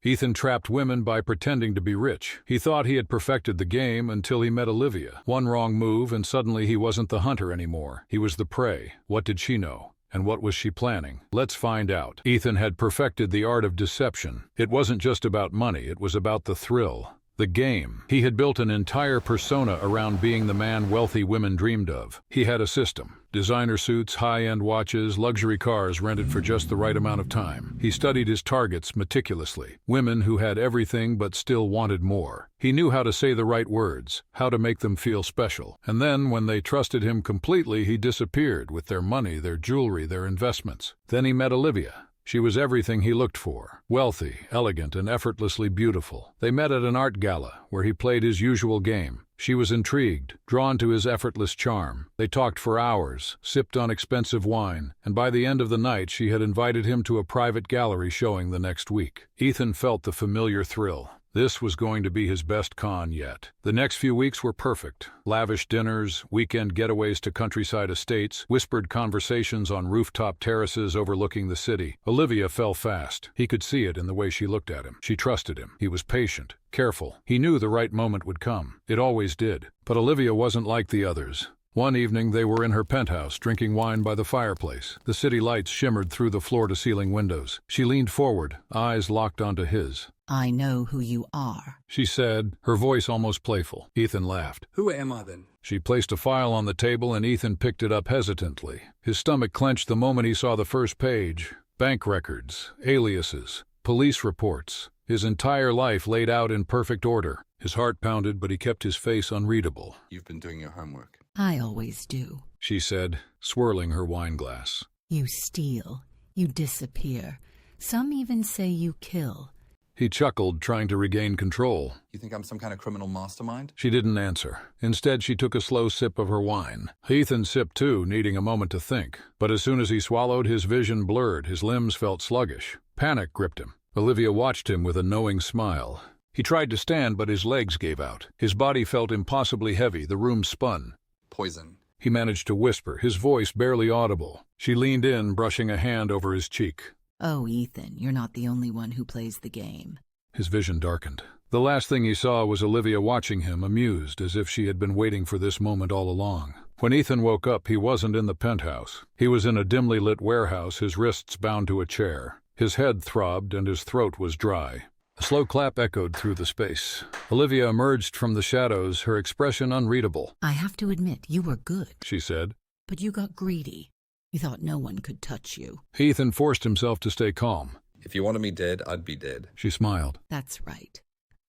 Ethan trapped women by pretending to be rich. He thought he had perfected the game until he met Olivia. One wrong move and suddenly he wasn't the hunter anymore. He was the prey. What did she know? And what was she planning? Let's find out. Ethan had perfected the art of deception. It wasn't just about money, it was about the thrill. The game. He had built an entire persona around being the man wealthy women dreamed of. He had a system. Designer suits, high-end watches, luxury cars rented for just the right amount of time. He studied his targets meticulously. Women who had everything but still wanted more. He knew how to say the right words, how to make them feel special. And then, when they trusted him completely, he disappeared with their money, their jewelry, their investments. Then he met Olivia. She was everything he looked for. Wealthy, elegant, and effortlessly beautiful. They met at an art gala, where he played his usual game. She was intrigued, drawn to his effortless charm. They talked for hours, sipped on expensive wine, and by the end of the night she had invited him to a private gallery showing the next week. Ethan felt the familiar thrill. This was going to be his best con yet. The next few weeks were perfect. Lavish dinners, weekend getaways to countryside estates, whispered conversations on rooftop terraces overlooking the city. Olivia fell fast. He could see it in the way she looked at him. She trusted him. He was patient, careful. He knew the right moment would come. It always did. But Olivia wasn't like the others. One evening they were in her penthouse, drinking wine by the fireplace. The city lights shimmered through the floor-to-ceiling windows. She leaned forward, eyes locked onto his. "I know who you are," she said, her voice almost playful. Ethan laughed. "Who am I then?" She placed a file on the table and Ethan picked it up hesitantly. His stomach clenched the moment he saw the first page. Bank records, aliases, police reports. His entire life laid out in perfect order. His heart pounded, but he kept his face unreadable. "You've been doing your homework." "I always do," she said, swirling her wine glass. "You steal. You disappear. Some even say you kill." He chuckled, trying to regain control. "You think I'm some kind of criminal mastermind?" She didn't answer. Instead, she took a slow sip of her wine. Ethan sipped too, needing a moment to think. But as soon as he swallowed, his vision blurred, his limbs felt sluggish. Panic gripped him. Olivia watched him with a knowing smile. He tried to stand, but his legs gave out. His body felt impossibly heavy. The room spun. "Poison." He managed to whisper, his voice barely audible. She leaned in, brushing a hand over his cheek. "Oh, Ethan, you're not the only one who plays the game." His vision darkened. The last thing he saw was Olivia watching him, amused, as if she had been waiting for this moment all along. When Ethan woke up, he wasn't in the penthouse. He was in a dimly lit warehouse, his wrists bound to a chair. His head throbbed and his throat was dry. A slow clap echoed through the space. Olivia emerged from the shadows, her expression unreadable. "I have to admit, you were good," she said. "but you got greedy. You thought no one could touch you." Ethan forced himself to stay calm. "If you wanted me dead, I'd be dead." She smiled. "That's right.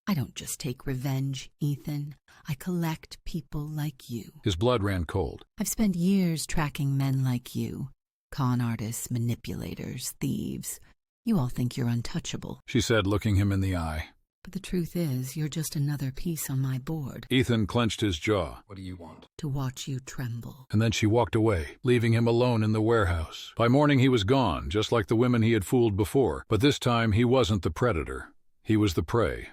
I don't just take revenge, Ethan. I collect people like you." His blood ran cold. "I've spent years tracking men like you. Con artists, manipulators, thieves. You all think you're untouchable," she said, looking him in the eye. "but the truth is, you're just another piece on my board." Ethan clenched his jaw. "What do you want?" "To watch you tremble." And then she walked away, leaving him alone in the warehouse. By morning he was gone, just like the women he had fooled before. But this time he wasn't the predator. He was the prey.